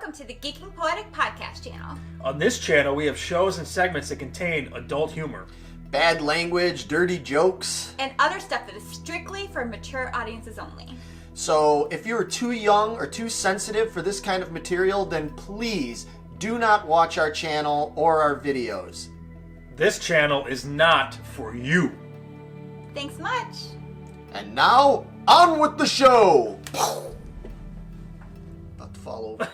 Welcome to the Geeking Poetic podcast channel. On this channel, we have shows and segments that contain adult humor, bad language, dirty jokes, and other stuff that is strictly for mature audiences only. So if you're too young or too sensitive for this kind of material, then please do not watch our channel or our videos. This channel is not for you. Thanks much. And now, on with the show! About to fall over.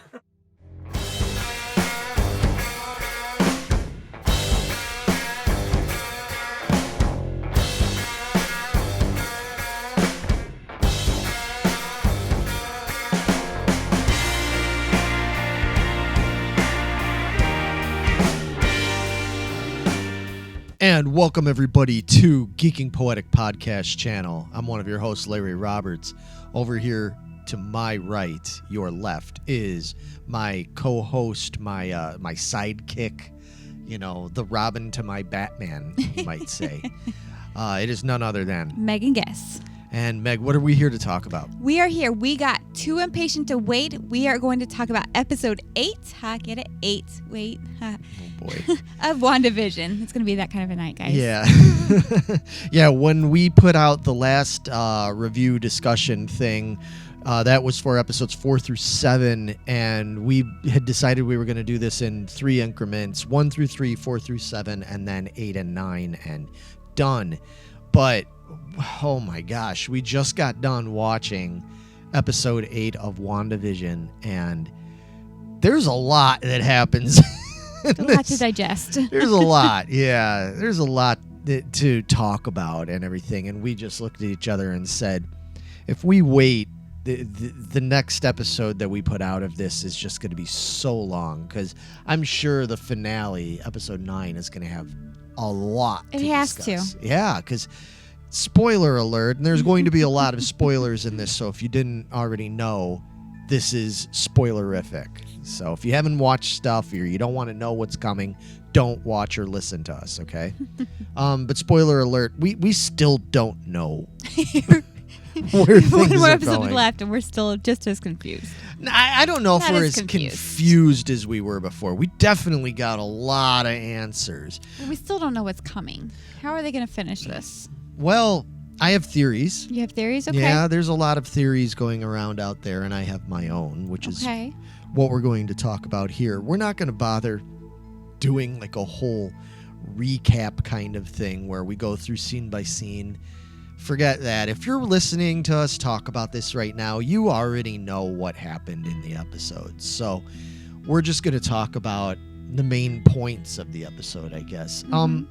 And welcome everybody to Geeking Poetic podcast channel. I'm one of your hosts, Larry Roberts. Over here to my right, your left, is my co-host, my sidekick, you know, the Robin to my Batman, you might say. It is none other than Megan Guess. And Meg, what are we here to talk about? We are here. We got Too Impatient to Wait. We are going to talk about episode 8. Get it? 8. Wait. Oh boy. Of Wanda Vision. It's going to be that kind of a night, guys. Yeah. Yeah, when we put out the last review discussion thing, that was for episodes 4 through 7, and we had decided we were going to do this in 3 increments, 1 through 3, 4 through 7, and then 8 and 9, and done. But oh my gosh, we just got done watching episode 8 of Wanda Vision, and there's a lot that happens. A lot to digest. There's a lot, yeah. There's a lot to talk about and everything, and we just looked at each other and said, if we wait, the next episode that we put out of this is just going to be so long, because I'm sure the finale, episode 9, is going to have a lot to discuss. It has to. Yeah, because spoiler alert, and there's going to be a lot of spoilers in this, so if you didn't already know, this is spoilerific. So if you haven't watched stuff or you don't want to know what's coming, don't watch or listen to us, okay? But spoiler alert, we still don't know where things One more are episode going. left, and we're still just as confused. I don't know if Not we're as as confused. confused as we were before. We definitely got a lot of answers. But we still don't know what's coming. How are they going to finish this? Well, I have theories. You have theories? Okay. Yeah, there's a lot of theories going around out there, and I have my own, which is what we're going to talk about here. We're not going to bother doing like a whole recap kind of thing where we go through scene by scene. Forget that. If you're listening to us talk about this right now, you already know what happened in the episode. So we're just going to talk about the main points of the episode, I guess. Mm-hmm.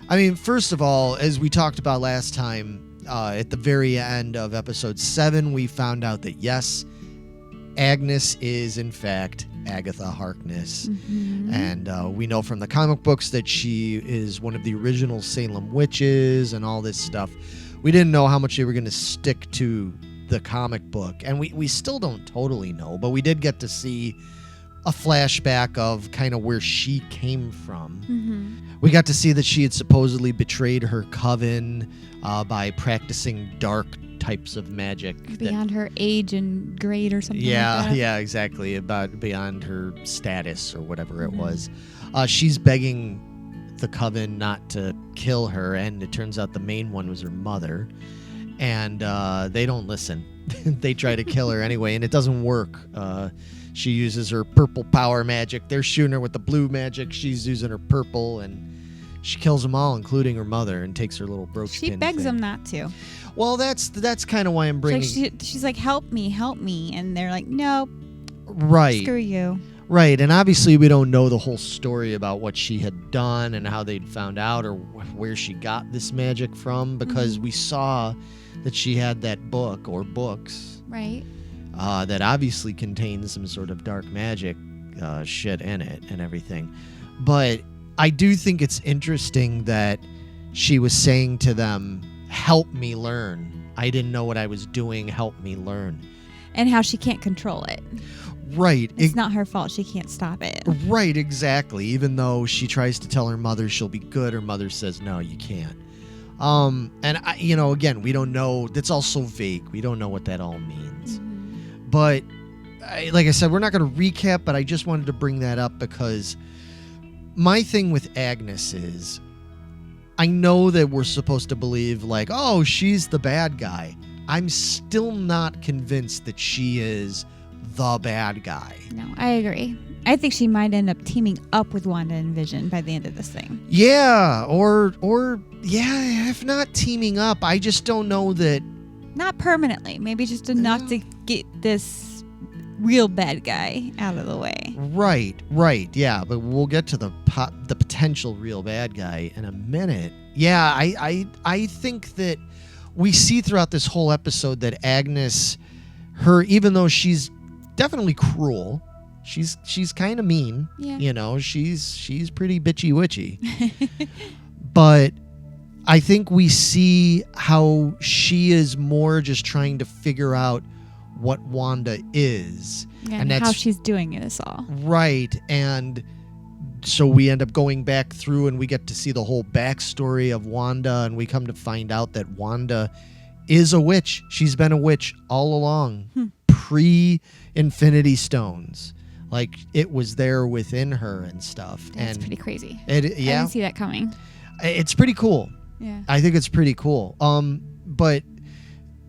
I mean, first of all, as we talked about last time, at the very end of episode 7, we found out that, yes, Agnes is, in fact, Agatha Harkness. Mm-hmm. And we know from the comic books that she is one of the original Salem witches and all this stuff. We didn't know how much they were going to stick to the comic book. And we still don't totally know, but we did get to see a flashback of kind of where she came from. Mm-hmm. We got to see that she had supposedly betrayed her coven by practicing dark types of magic. Beyond her age and grade or something like that. Yeah, exactly. Beyond her status or whatever it was. She's begging the coven not to kill her, and it turns out the main one was her mother. And they don't listen. They try to kill her anyway, and it doesn't work. She uses her purple power magic. They're shooting her with the blue magic. She's using her purple, and she kills them all, including her mother, and takes her little brooch She pin begs thing. them not to. Well, that's kind of why I'm bringing... She's like, help me. And they're like, nope, right. screw you. Right, and obviously we don't know the whole story about what she had done and how they'd found out or where she got this magic from, because we saw that she had that book or books. Right. That obviously contains some sort of dark magic shit in it and everything. But I do think it's interesting that she was saying to them, help me learn. I didn't know what I was doing. Help me learn. And how she can't control it. Right. It's not her fault. She can't stop it. Right, exactly. Even though she tries to tell her mother she'll be good, her mother says, no, you can't. And, again, we don't know. That's all so vague. We don't know what that all means. Mm-hmm. But like I said, we're not going to recap, but I just wanted to bring that up because my thing with Agnes is I know that we're supposed to believe like, oh, she's the bad guy. I'm still not convinced that she is the bad guy. No, I agree. I think she might end up teaming up with Wanda and Vision by the end of this thing. Yeah, or if not teaming up, I just don't know that. Not permanently. Maybe just enough to get this real bad guy out of the way. Right. Yeah, but we'll get to the potential real bad guy in a minute. Yeah, I think that we see throughout this whole episode that Agnes, even though she's definitely cruel, she's kind of mean. Yeah. You know, she's pretty bitchy witchy. But I think we see how she is more just trying to figure out what Wanda is. Yeah, and how she's doing this all. Right. And so we end up going back through and we get to see the whole backstory of Wanda, and we come to find out that Wanda is a witch. She's been a witch all along, pre-Infinity Stones. Like, it was there within her and stuff. That's pretty crazy. Yeah. I didn't see that coming. It's pretty cool. Yeah. I think it's pretty cool. But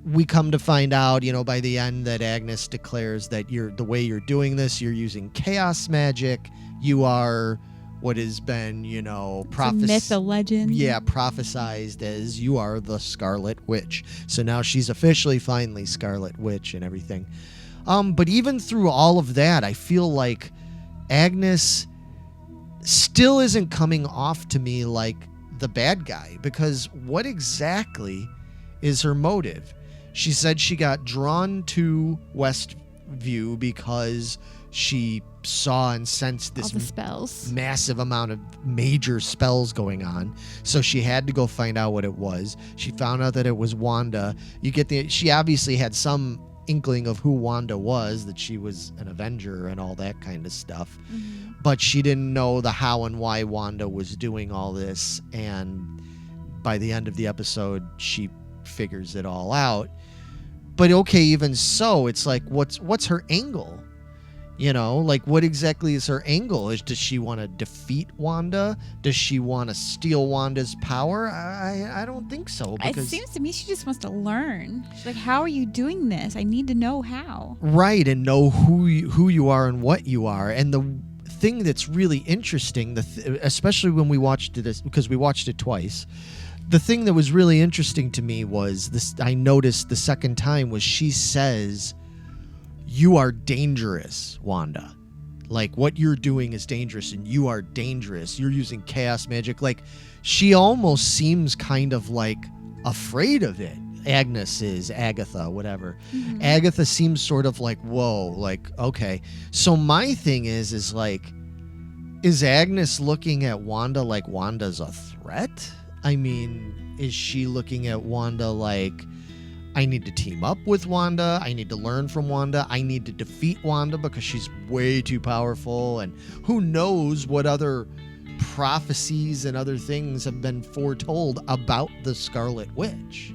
we come to find out, by the end that Agnes declares that the way you're doing this, you're using chaos magic. You are what has been, myth, a legend. Yeah, prophesized as you are the Scarlet Witch. So now she's officially, finally, Scarlet Witch and everything. But even through all of that, I feel like Agnes still isn't coming off to me like the bad guy, because what exactly is her motive? She said she got drawn to Westview because she saw and sensed this all the spells. Massive amount of major spells going on. So she had to go find out what it was. She found out that it was Wanda. She obviously had some inkling of who Wanda was, that she was an Avenger and all that kind of stuff. Mm-hmm. But she didn't know the how and why Wanda was doing all this. And by the end of the episode, she figures it all out. But okay, even so, it's like, what's her angle? Like, what exactly is her angle? Does she want to defeat Wanda? Does she want to steal Wanda's power? I don't think so. It seems to me she just wants to learn. She's like, how are you doing this? I need to know how. Right, and know who you are and what you are. And the thing that's really interesting, especially when we watched it, because we watched it twice, the thing that was really interesting to me was this. I noticed the second time was she says, "You are dangerous, Wanda. Like, what you're doing is dangerous, and you are dangerous. You're using chaos magic." Like, she almost seems kind of like afraid of it. Agnes is, Agatha, whatever. Mm-hmm. Agatha seems sort of like, whoa, like, okay. So my thing is like, is Agnes looking at Wanda like Wanda's a threat? I mean, is she looking at Wanda like, I need to team up with Wanda, I need to learn from Wanda, I need to defeat Wanda because she's way too powerful, and who knows what other prophecies and other things have been foretold about the Scarlet Witch.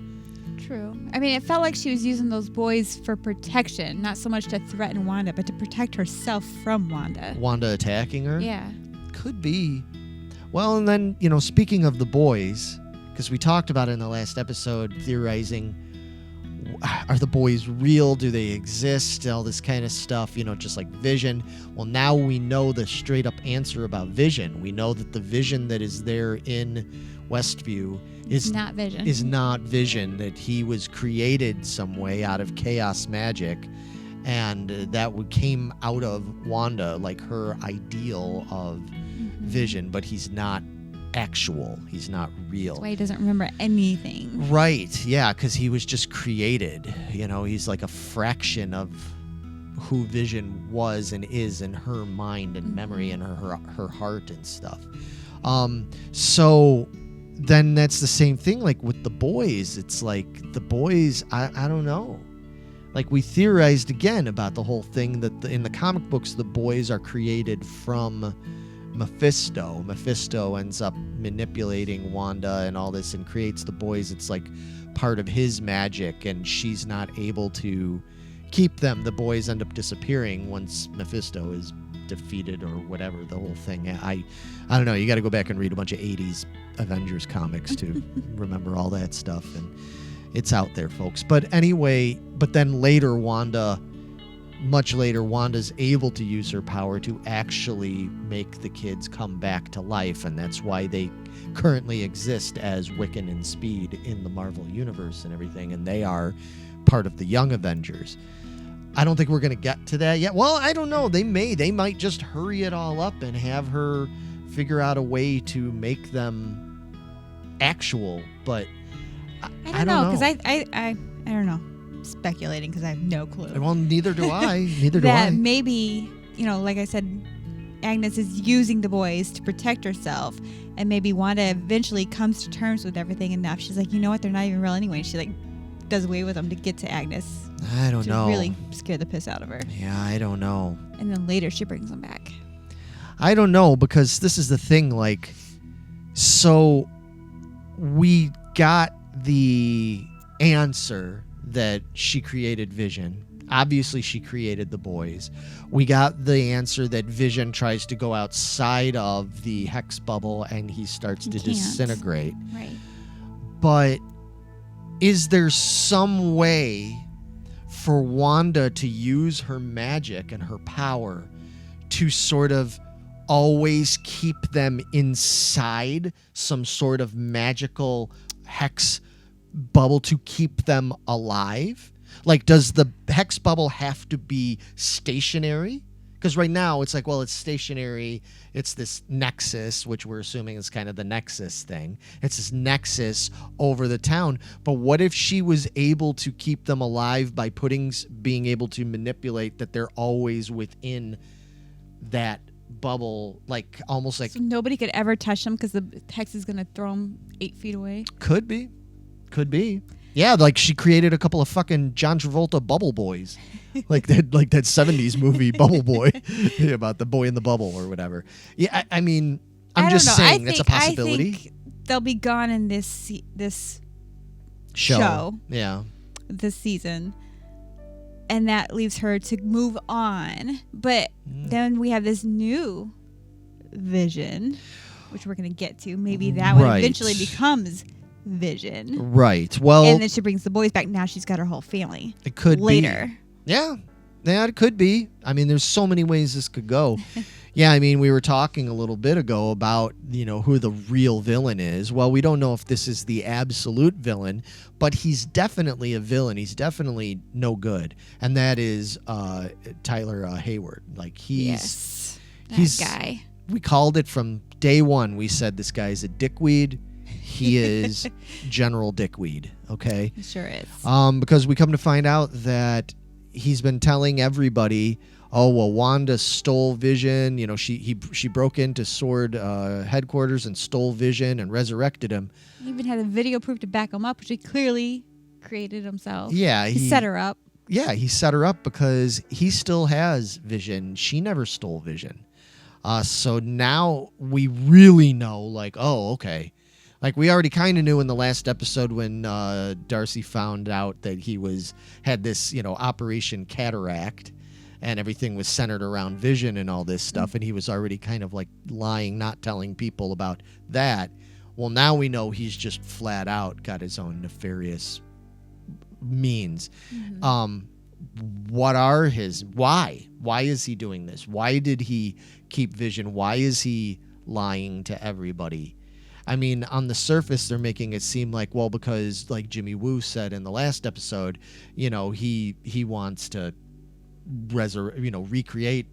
True. I mean, it felt like she was using those boys for protection, not so much to threaten Wanda, but to protect herself from Wanda. Wanda attacking her? Yeah. Could be. Well, and then, speaking of the boys, because we talked about it in the last episode, theorizing, are the boys real? Do they exist? All this kind of stuff, just like Vision. Well, now we know the straight up answer about Vision. We know that the Vision that is there in Westview is not Vision. Is not Vision, that he was created some way out of chaos magic, and that came out of Wanda, like her ideal of Vision, but he's not actual. He's not real. That's why he doesn't remember anything. Right, yeah, because he was just created. He's like a fraction of who Vision was and is in her mind and memory and her heart and stuff. So then that's the same thing like with the boys. It's like the boys, I don't know. Like, we theorized again about the whole thing that in the comic books the boys are created from Mephisto. Mephisto ends up manipulating Wanda and all this and creates the boys. It's like part of his magic, and she's not able to keep them. The boys end up disappearing once Mephisto is defeated or whatever, the whole thing. I don't know. You got to go back and read a bunch of 80s Avengers comics to remember all that stuff. And it's out there, folks. But anyway, but then later, much later, Wanda's able to use her power to actually make the kids come back to life. And that's why they currently exist as Wiccan and Speed in the Marvel Universe and everything. And they are part of the Young Avengers. I don't think we're going to get to that yet. Well, I don't know. They might just hurry it all up and have her figure out a way to make them actual. But I don't know, because I don't know. I'm speculating because I have no clue. Well, neither do I. Neither do that I. Maybe, like I said, Agnes is using the boys to protect herself, and maybe Wanda eventually comes to terms with everything enough. She's like, you know what? They're not even real anyway. She does away with them to get to Agnes. I don't know. Really scare the piss out of her. Yeah, I don't know. And then later she brings them back. I don't know, because this is the thing, so we got the answer that she created Vision. Obviously, she created the boys. We got the answer that Vision tries to go outside of the hex bubble and he starts to disintegrate. Right. But is there some way for Wanda to use her magic and her power to sort of always keep them inside some sort of magical hex bubble to keep them alive? Does the hex bubble have to be stationary? Because right now it's it's stationary. It's this nexus, which we're assuming is kind of the nexus thing. It's this nexus over the town. But what if she was able to keep them alive by being able to manipulate that they're always within that bubble, almost like... So nobody could ever touch them because the hex is going to throw them 8 feet away? Could be. Yeah, she created a couple of fucking John Travolta bubble boys. that 70s movie Bubble Boy about the boy in the bubble or whatever. Yeah, I'm just saying that's a possibility. I think they'll be gone in this show. Yeah. This season. And that leaves her to move on. But then we have this new Vision, which we're going to get to. Maybe that one eventually becomes Vision. Right. Well, and then she brings the boys back. Now she's got her whole family. It could later. Be. Yeah, it could be. There's so many ways this could go. Yeah, we were talking a little bit ago about, who the real villain is. Well, we don't know if this is the absolute villain, but he's definitely a villain. He's definitely no good. And that is Tyler Hayward. He's guy. We called it from day one. We said this guy's a dickweed. He is General Dickweed, okay? He sure is. Because we come to find out that he's been telling everybody, oh, well, Wanda stole Vision. She broke into S.W.O.R.D. headquarters and stole Vision and resurrected him. He even had a video proof to back him up, which he clearly created himself. Yeah. He set her up. Yeah, he set her up because he still has Vision. She never stole Vision. So now we really know, oh, okay. We already kind of knew in the last episode when Darcy found out that he had this, Operation Cataract, and everything was centered around Vision and all this stuff, and he was already kind of lying, not telling people about that. Well, now we know he's just flat out got his own nefarious means. Mm-hmm. What are his... Why? Why is he doing this? Why did he keep Vision? Why is he lying to everybody? On the surface, they're making it seem because Jimmy Woo said in the last episode, he wants to recreate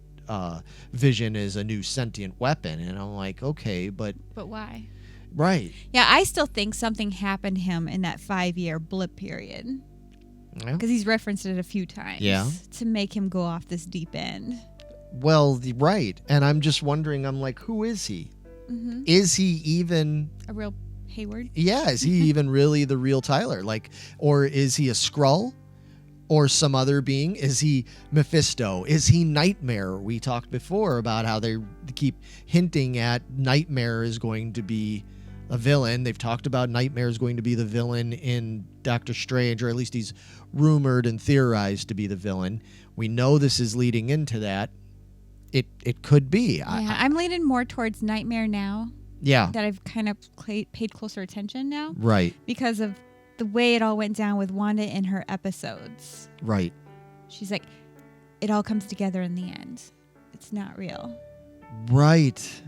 Vision as a new sentient weapon. And I'm like, okay, but why? Right. Yeah, I still think something happened to him in that 5-year blip period. Because he's referenced it a few times. Yeah. To make him go off this deep end. Well, right. And I'm just wondering, who is he? Mm-hmm. Is he even a real Hayward? Yeah, is he even really the real Tyler? Or is he a Skrull or some other being? Is he Mephisto? Is he Nightmare? We talked before about how they keep hinting at Nightmare is going to be a villain. They've talked about Nightmare is going to be the villain in Doctor Strange, or at least he's rumored and theorized to be the villain. We know this is leading into that. It could be. Yeah, I'm leaning more towards Nightmare now. Yeah. That I've kind of paid closer attention now. Right. Because of the way it all went down with Wanda in her episodes. Right. She's like, it all comes together in the end. It's not real. Right.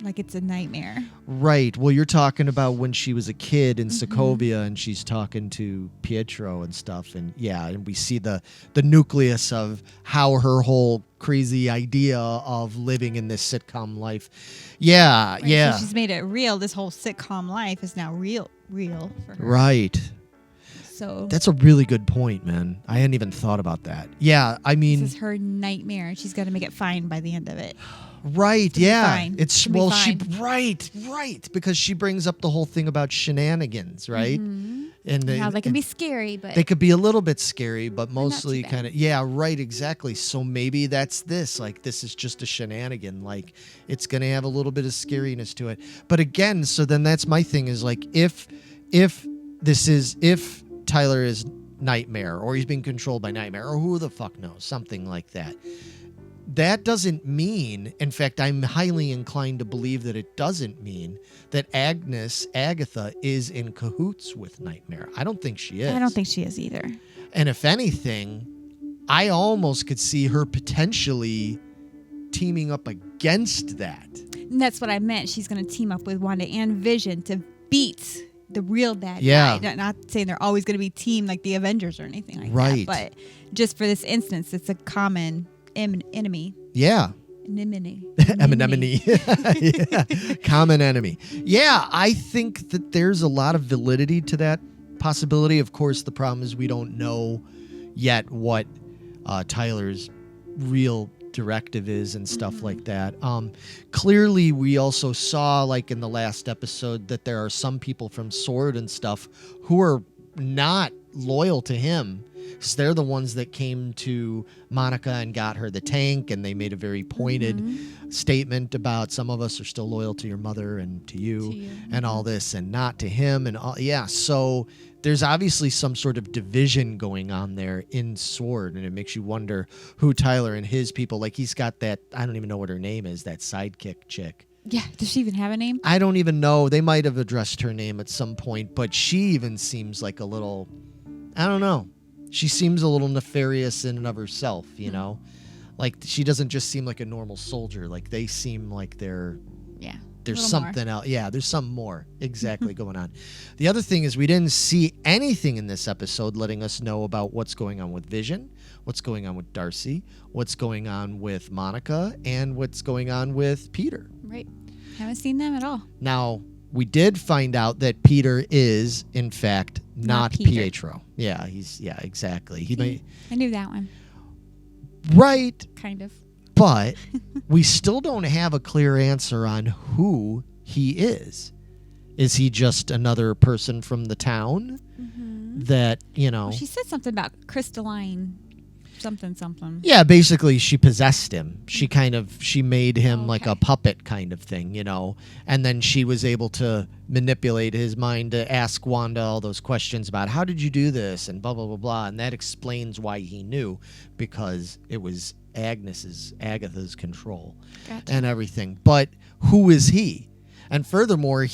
Like it's a nightmare. Right. Well, you're talking about when she was a kid in Sokovia and she's talking to Pietro and stuff. And yeah, and we see the nucleus of how her whole crazy idea of living in this sitcom life. Yeah, Right, yeah. So she's made it real. This whole sitcom life is now real for her. Right. So That's a really good point, man. I hadn't even thought about that. Yeah, I mean, this is her nightmare, and she's got to make it fine by the end of it. right, yeah. fine. It's It'll be well, fine. right, because she brings up the whole thing about shenanigans, right? And How they can be scary, but they could be a little bit scary, but too mostly bad. kind of, yeah, right, exactly. So maybe that's this. Like, this is just a shenanigan. Like, it's going to have a little bit of scariness to it. But again, so then that's my thing is like, if Tyler is Nightmare, or he's being controlled by Nightmare, or who the fuck knows, something like that. That doesn't mean, in fact, I'm highly inclined to believe that it doesn't mean that Agatha, is in cahoots with Nightmare. I don't think she is. I don't think she is either. And if anything, I almost could see her potentially teaming up against that. And that's what I meant. She's going to team up with Wanda and Vision to beat the real bad Yeah. guy. Not saying they're always going to be team like the Avengers or anything like Right. that. But just for this instance, it's a common enemy. Yeah. Anemone. Yeah. Common enemy. Yeah, I think that there's a lot of validity to that possibility. Of course, the problem is we don't know yet what Tyler's real directive is and stuff like that. Clearly, we also saw, like in the last episode, that there are some people from S.W.O.R.D and stuff who are not loyal to him. So they're the ones that came to Monica and got her the tank, and they made a very pointed statement about some of us are still loyal to your mother and to you. And all this, and not to him, and all. Yeah, so there's obviously some sort of division going on there in S.W.O.R.D, and it makes you wonder who Tyler and his people, like he's got that, I don't even know what her name is, that sidekick chick. Yeah. Does she even have a name? I don't even know. They might have addressed her name at some point, but she even seems like a little, I don't know. She seems a little nefarious in and of herself, you know? Like, she doesn't just seem like a normal soldier. Like, they seem like there's something else. Yeah, there's something more exactly going on. The other thing is we didn't see anything in this episode letting us know about what's going on with Vision, what's going on with Darcy, what's going on with Monica, and what's going on with Peter. Right. Haven't seen them at all. Now, we did find out that Peter is, in fact, not Peter. Pietro. Yeah, exactly. I knew that one. Right, Kind of. but we still don't have a clear answer on who he is. Is he just another person from the town that, Well, she said something about crystalline something. Yeah, basically she possessed him. She made him like a puppet kind of thing, and then she was able to manipulate his mind to ask Wanda all those questions about how did you do this and blah, blah, blah, blah. And that explains why he knew, because it was Agatha's control and everything. But who is he? And furthermore,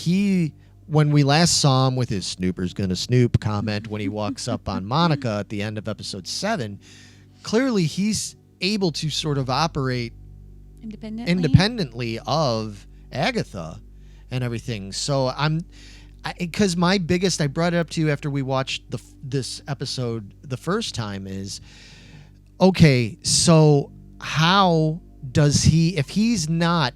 when we last saw him with his Snooper's gonna snoop comment when he walks up on Monica at the end of episode 7, clearly he's able to sort of operate independently of Agatha and everything. So because I brought it up to you after we watched this episode the first time, is okay, so how does he, if he's not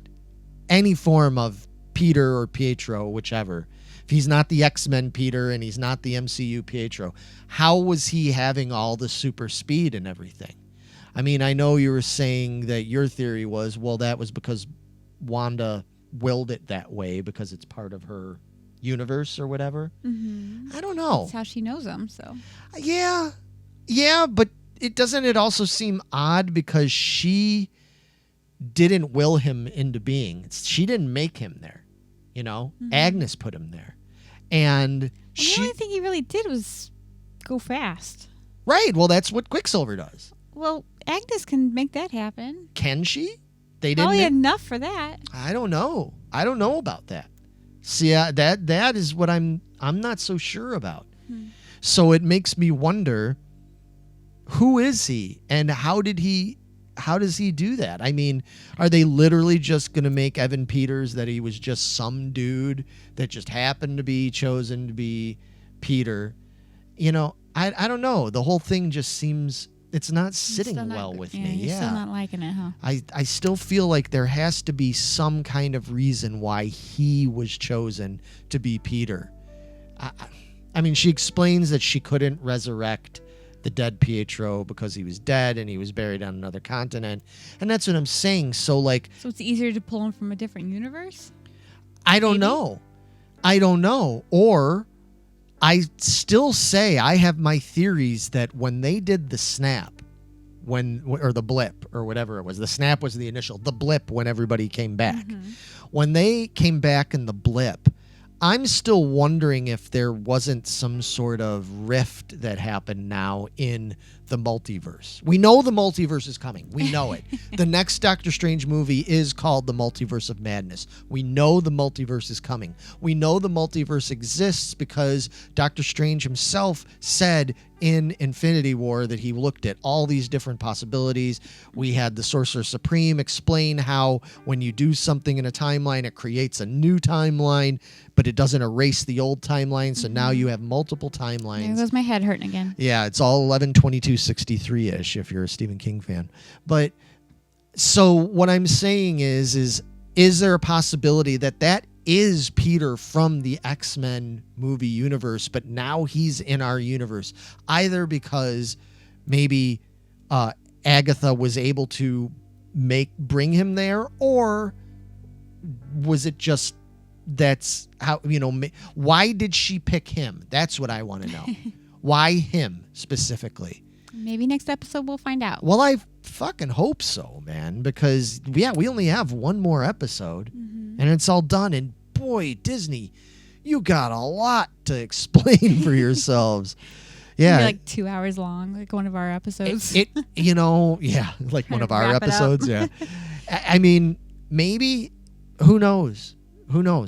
any form of Peter or Pietro, whichever, if he's not the X-Men Peter and he's not the MCU Pietro, how was he having all the super speed and everything? I mean, I know you were saying that your theory was, well, that was because Wanda willed it that way because it's part of her universe or whatever. I don't know. That's how she knows him, so. Yeah, but doesn't it also seem odd because she didn't will him into being. She didn't make him there. You know, Agnes put him there, and the only thing he really did was go fast. Right. Well, that's what Quicksilver does. Well, Agnes can make that happen. Can she? They didn't. Probably enough for that. I don't know. I don't know about that. See, that is what I'm not so sure about. So it makes me wonder, who is he and how does he do that? I mean, are they literally just going to make Evan Peters that he was just some dude that just happened to be chosen to be Peter? You know, I don't know. The whole thing just seems, it's not sitting well with me. You're still not liking it, huh? I still feel like there has to be some kind of reason why he was chosen to be Peter. I mean, she explains that she couldn't resurrect the dead Pietro because he was dead and he was buried on another continent. And that's what I'm saying. So it's easier to pull him from a different universe? I don't know. Or I still say I have my theories that when they did the snap, or the blip or whatever it was, the snap was the initial, the blip when everybody came back. When they came back in the blip, I'm still wondering if there wasn't some sort of rift that happened now in the multiverse. We know the multiverse is coming. We know it. The next Doctor Strange movie is called The Multiverse of Madness. We know the multiverse is coming. We know the multiverse exists because Doctor Strange himself said in Infinity War that he looked at all these different possibilities. We had the Sorcerer Supreme explain how when you do something in a timeline, it creates a new timeline, but it doesn't erase the old timeline. So now you have multiple timelines. There goes my head hurting again. Yeah, it's all 11/22/63-ish if you're a Stephen King fan. But so what I'm saying is there a possibility that is Peter from the X-Men movie universe, but now he's in our universe, either because maybe Agatha was able to bring him there, or was it just that's how, why did she pick him? That's what I want to know. Why him specifically? Maybe next episode we'll find out. Well, I fucking hope so, man, because we only have one more episode and it's all done. And boy, Disney, you got a lot to explain for yourselves. Yeah. Maybe like 2 hours long, like one of our episodes. Like one of our episodes. Yeah. I mean, maybe, who knows?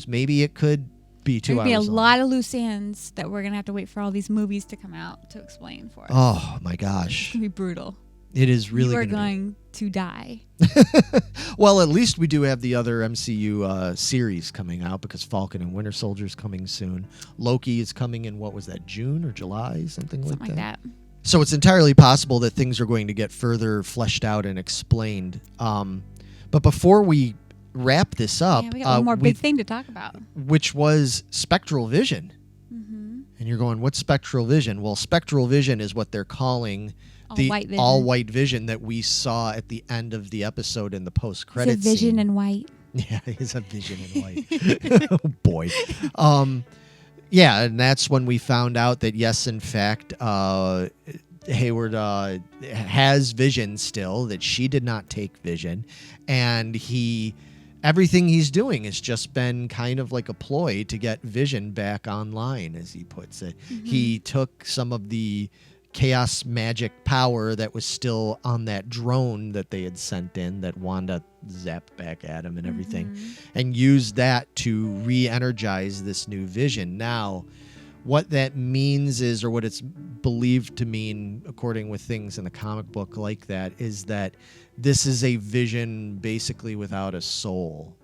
Maybe it could be 2 hours. There'd be a lot of loose ends that we're going to have to wait for all these movies to come out to explain for us. Oh, my gosh. It's going to be brutal. It is really You are going to die. Well, at least we do have the other MCU series coming out, because Falcon and Winter Soldier is coming soon. Loki is coming in, what was that, June or July? Something like that. So it's entirely possible that things are going to get further fleshed out and explained. But before we wrap this up, we got one more big thing to talk about, which was Spectral Vision. And you're going, what's Spectral Vision? Well, Spectral Vision is what they're calling the all-white vision that we saw at the end of the episode in the post-credits scene. It's a vision in white. Yeah, it's a vision in white. Oh, boy. Yeah, and that's when we found out that, yes, in fact, Hayward has vision still, that she did not take vision, and everything he's doing has just been kind of like a ploy to get Vision back online, as he puts it. He took some of the chaos magic power that was still on that drone that they had sent in, that Wanda zapped back at him and everything, and used that to re-energize this new Vision. Now, what that means is, or what it's believed to mean, according with things in the comic book like that, is that this is a Vision basically without a soul.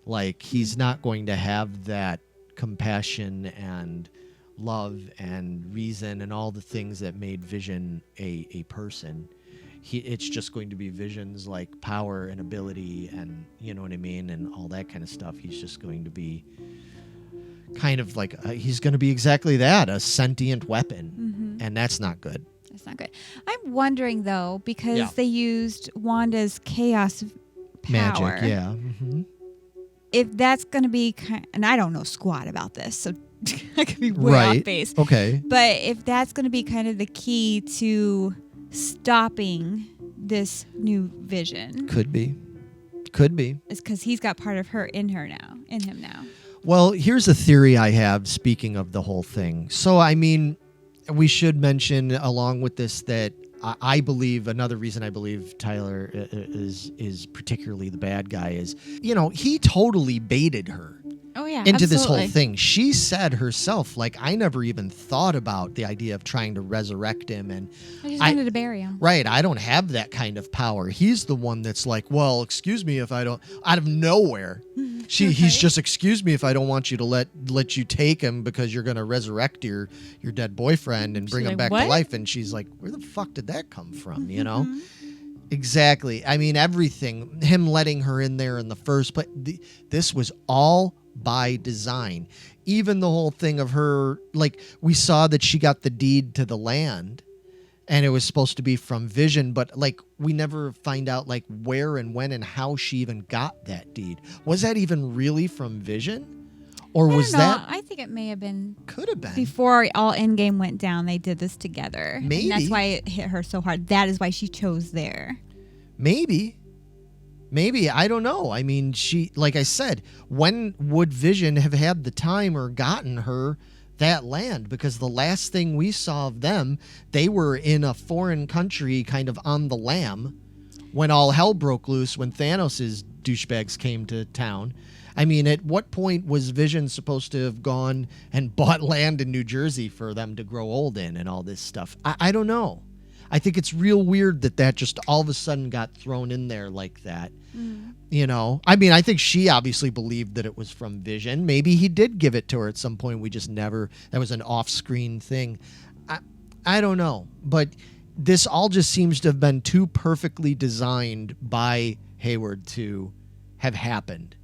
Like, he's not going to have that compassion and love and reason and all the things that made Vision a person. It's just going to be Vision's like power and ability, and you know what I mean, and all that kind of stuff. He's just going to be kind of like he's going to be exactly that, a sentient weapon, and that's not good. That's not good. I'm wondering though, because they used Wanda's chaos power. Magic, yeah. If that's going to be and I don't know squat about this, so I could be way off base. Okay. But if that's going to be kind of the key to stopping this new Vision. Could be. It's because he's got part of her in him now. Well, here's a theory I have, speaking of the whole thing. So, I mean, we should mention along with this that I believe another reason I believe Tyler is particularly the bad guy is, he totally baited her. Oh, yeah. Into this whole absolutely. thing. She said herself, like, I never even thought about the idea of trying to resurrect him. And I just wanted to bury him. right, I don't have that kind of power. He's the one that's like, well, excuse me if I don't, out of nowhere. He's just, excuse me if I don't want you to let you take him because you're going to resurrect your dead boyfriend and bring She's him like, back to "What?" life. And she's like, where the fuck did that come from, Exactly. I mean, everything, him letting her in there in the first place, this was all by design. Even the whole thing of her, like, we saw that she got the deed to the land and it was supposed to be from Vision, but like we never find out like where and when and how she even got that deed. Was that even really from Vision? Or was that? I think it may have been Could have been. before all Endgame went down. They did this together. Maybe. And that's why it hit her so hard. That is why she chose there. Maybe, I don't know. I mean, she, like I said, when would Vision have had the time or gotten her that land? Because the last thing we saw of them, they were in a foreign country kind of on the lam when all hell broke loose, when Thanos' douchebags came to town. I mean, at what point was Vision supposed to have gone and bought land in New Jersey for them to grow old in and all this stuff? I don't know. I think it's real weird that just all of a sudden got thrown in there like that. I mean, I think she obviously believed that it was from Vision. Maybe he did give it to her at some point. We just never, that was an off-screen thing. I don't know. But this all just seems to have been too perfectly designed by Hayward to have happened.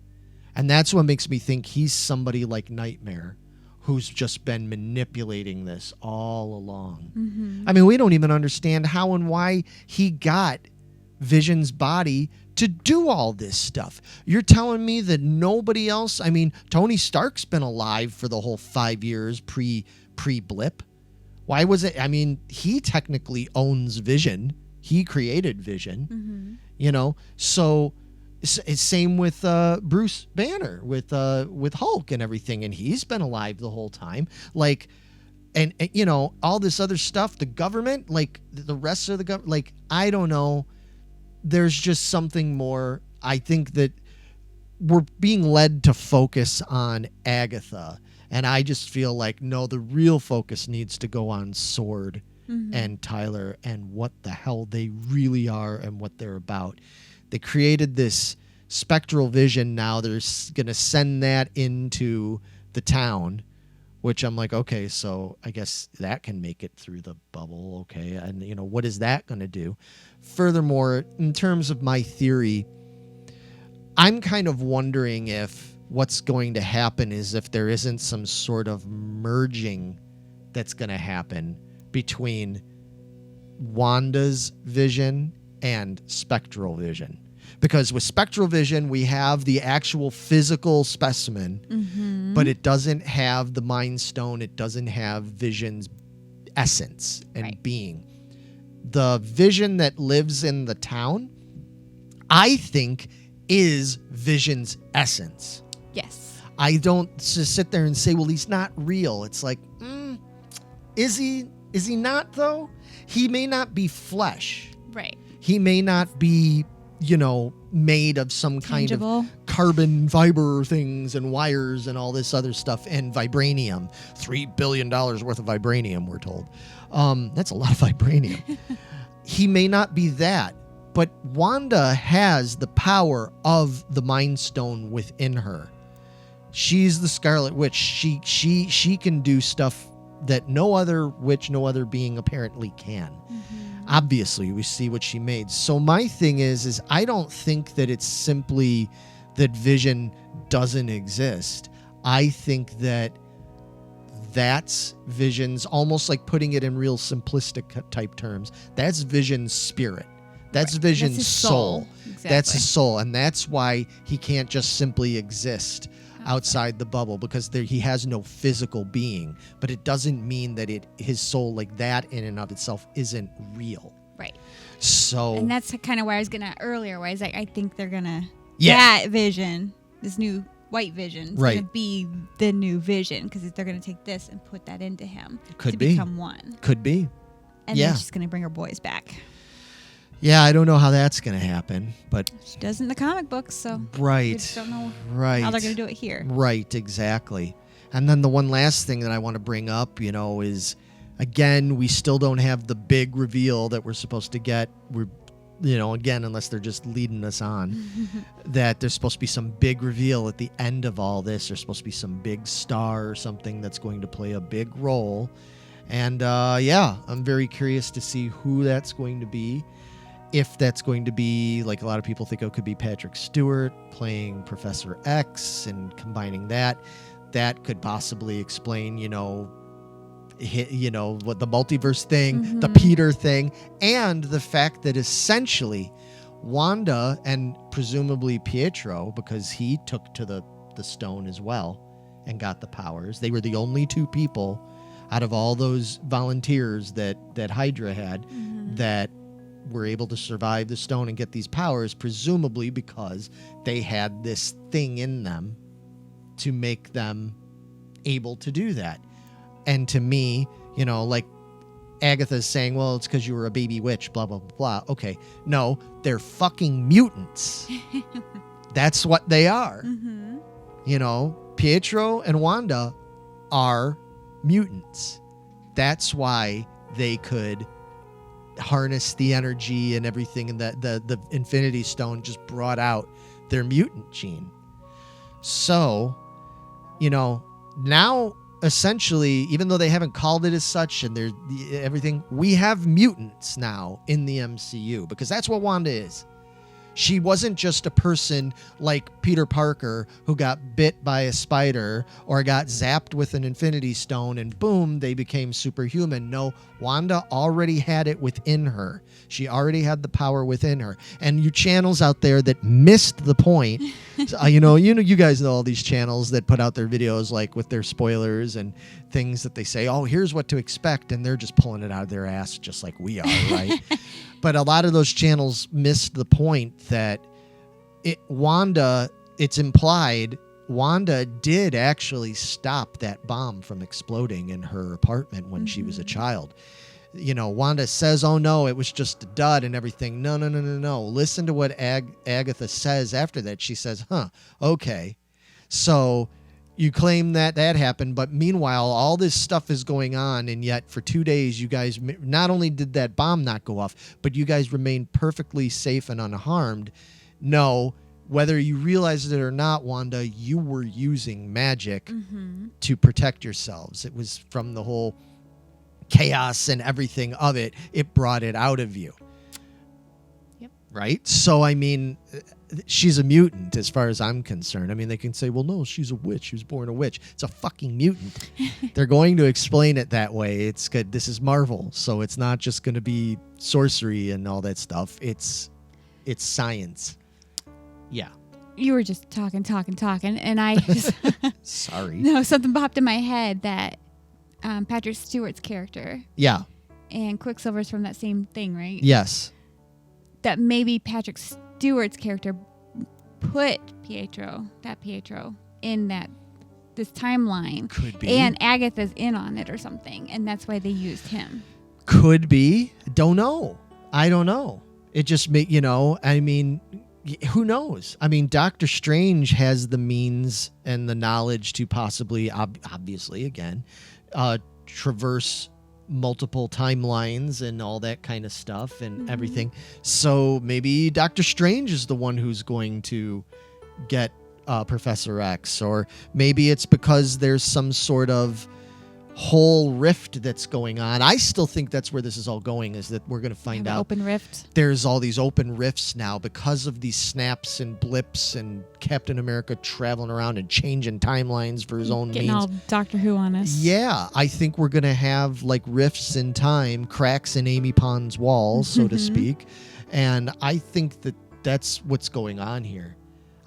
And that's what makes me think he's somebody like Nightmare, who's just been manipulating this all along. I mean, we don't even understand how and why he got Vision's body to do all this stuff. You're telling me that nobody else, I mean, Tony Stark's been alive for the whole 5 years pre-blip. Why was it? I mean, he technically owns Vision. He created Vision, so it's same with Bruce Banner with Hulk and everything, and he's been alive the whole time. Like, and all this other stuff, the government, like the rest of the government, like, I don't know. There's just something more. I think that we're being led to focus on Agatha, and I just feel like, no, the real focus needs to go on S.W.O.R.D and Tyler and what the hell they really are and what they're about. They created this Spectral Vision. Now they're going to send that into the town, which I'm like, okay, so I guess that can make it through the bubble. Okay. And, what is that going to do? Furthermore, in terms of my theory, I'm kind of wondering if what's going to happen is if there isn't some sort of merging that's going to happen between Wanda's vision and Spectral Vision. Because with Spectral Vision, we have the actual physical specimen, but it doesn't have the Mind Stone. It doesn't have Vision's essence and being. The Vision that lives in the town, I think, is Vision's essence. Yes. I don't just sit there and say, well, he's not real. It's like, is he not, though? He may not be flesh. Right. He may not be, made of some Tangible. kind of carbon fiber things and wires and all this other stuff and vibranium. $3 billion worth of vibranium, we're told. That's a lot of vibranium. He may not be that, but Wanda has the power of the Mind Stone within her. She's the Scarlet Witch. She can do stuff that no other witch, no other being apparently can. Obviously, we see what she made. So my thing is I don't think that it's simply that Vision doesn't exist. I think that that's Vision's, almost like putting it in real simplistic type terms. That's Vision's spirit. That's Vision's That's his soul. Exactly. That's his soul. And that's why he can't just simply exist outside the bubble, because he has no physical being. But it doesn't mean that his soul, like that in and of itself, isn't real. Right. So, And that's kind of where I was going to earlier, where I was like, I think they're going to, Yeah. that Vision, this new White Vision is Right. going to be the new Vision because they're going to take this and put that into him Could to be. become one. Could be. And Yeah. then she's going to bring her boys back. Yeah, I don't know how that's going to happen, but She does in the comic books, so we right. just don't know Right. how they're going to do it here. Right, exactly. And then the one last thing that I want to bring up, is again, we still don't have the big reveal that we're supposed to get. We're, again, unless they're just leading us on, that there's supposed to be some big reveal at the end of all this. There's supposed to be some big star or something that's going to play a big role. And I'm very curious to see who that's going to be. If that's going to be, like a lot of people think it could be Patrick Stewart playing Professor X and combining that could possibly explain, what the multiverse thing, the Peter thing, and the fact that essentially Wanda and presumably Pietro, because he took to the stone as well and got the powers. They were the only two people out of all those volunteers that Hydra had that were able to survive the stone and get these powers, presumably because they had this thing in them to make them able to do that. And to me, like Agatha's saying, well, it's because you were a baby witch, blah, blah, blah, blah. Okay, no, they're fucking mutants. That's what they are. Pietro and Wanda are mutants. That's why they could harness the energy and everything, and the Infinity Stone just brought out their mutant gene. So, now essentially, even though they haven't called it as such and they're everything, we have mutants now in the MCU, because that's what Wanda is. She wasn't just a person like Peter Parker who got bit by a spider or got zapped with an Infinity Stone and boom, they became superhuman. No, Wanda already had it within her. She already had the power within her. And you channels out there that missed the point, you guys know all these channels that put out their videos like with their spoilers and things that they say, oh, here's what to expect. And they're just pulling it out of their ass just like we are, right? But a lot of those channels missed the point that it's implied Wanda did actually stop that bomb from exploding in her apartment when she was a child. Wanda says, oh, no, it was just a dud and everything. No. Listen to what Agatha says after that. She says, okay. So you claim that happened, but meanwhile, all this stuff is going on, and yet for 2 days, you guys, not only did that bomb not go off, but you guys remained perfectly safe and unharmed. No, whether you realized it or not, Wanda, you were using magic to protect yourselves. It was from the whole chaos and everything of it. It brought it out of you. Yep. Right? So, I mean, she's a mutant as far as I'm concerned. I mean, they can say, well, no, she's a witch. She was born a witch. It's a fucking mutant. They're going to explain it that way. It's good. This is Marvel, so it's not just going to be sorcery and all that stuff. It's science. Yeah. You were just talking, and I just... Sorry. No, something popped in my head that Patrick Stewart's character... Yeah. And Quicksilver's from that same thing, right? Yes. That maybe Patrick Stewart's character put Pietro in this timeline. Could be. And Agatha's in on it or something, and that's why they used him. Could be. Don't know. I don't know. It just I mean, who knows? I mean, Doctor Strange has the means and the knowledge to possibly, obviously, again, traverse multiple timelines and all that kind of stuff and everything. So maybe Doctor Strange is the one who's going to get Professor X, or maybe it's because there's some sort of whole rift that's going on. I still think that's where this is all going, is that we're going to find out open rift. There's all these open rifts now because of these snaps and blips and Captain America traveling around and changing timelines for his own Getting means. all Doctor Who on us. Yeah, I think we're going to have like rifts in time, cracks in Amy Pond's walls, so to speak. And I think that that's what's going on here.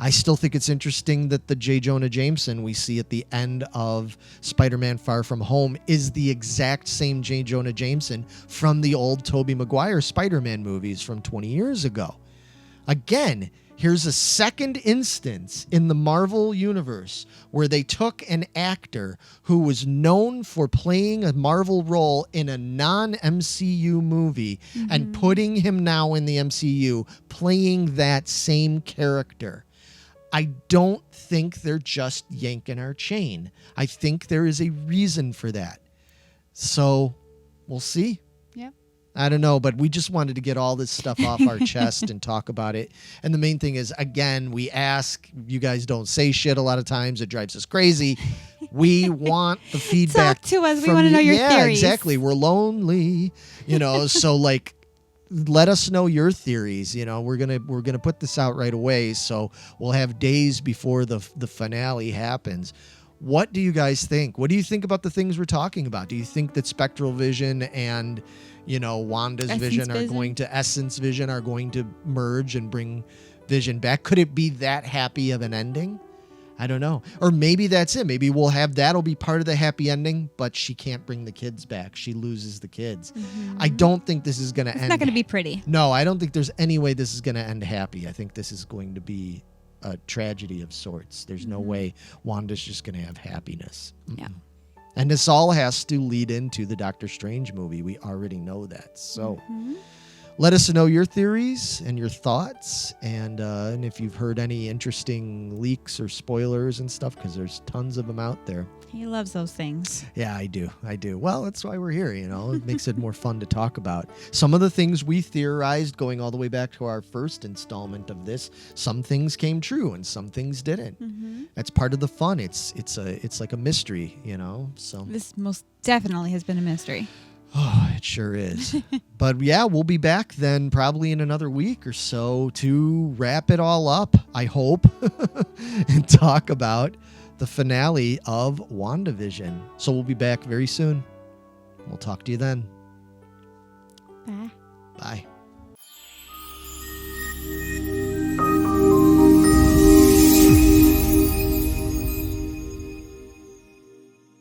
I still think it's interesting that the J. Jonah Jameson we see at the end of Spider-Man Far From Home is the exact same J. Jonah Jameson from the old Tobey Maguire Spider-Man movies from 20 years ago. Again, here's a second instance in the Marvel universe where they took an actor who was known for playing a Marvel role in a non-MCU movie and putting him now in the MCU playing that same character. I don't think they're just yanking our chain. I think there is a reason for that. So we'll see. Yep. I don't know, but we just wanted to get all this stuff off our chest and talk about it. And the main thing is, again, we ask, you guys don't say shit a lot of times. It drives us crazy. We want the feedback. Talk to us. We from want to know you. your theories. Exactly. We're lonely, so like, let us know your theories. We're gonna put this out right away, so we'll have days before the finale happens. What do you guys think? What do you think about the things we're talking about? Do you think that Spectral Vision and Wanda's Vision are going to Essence Vision are going to merge and bring Vision back? Could it be that happy of an ending? I don't know. Or maybe that's it. Maybe that'll be part of the happy ending, but she can't bring the kids back. She loses the kids. I don't think this is going to end. It's not going to be pretty. No, I don't think there's any way this is going to end happy. I think this is going to be a tragedy of sorts. There's no way Wanda's just going to have happiness. Yeah. And this all has to lead into the Doctor Strange movie. We already know that. So let us know your theories and your thoughts. And if you've heard any interesting leaks or spoilers and stuff, because there's tons of them out there. He loves those things. Yeah, I do. Well, that's why we're here, It makes it more fun to talk about. Some of the things we theorized going all the way back to our first installment of this, some things came true and some things didn't. That's part of the fun. It's like a mystery, So This most definitely has been a mystery. Oh, it sure is. But yeah, we'll be back then probably in another week or so to wrap it all up, I hope, and talk about the finale of WandaVision. So we'll be back very soon. We'll talk to you then. Bye. Bye.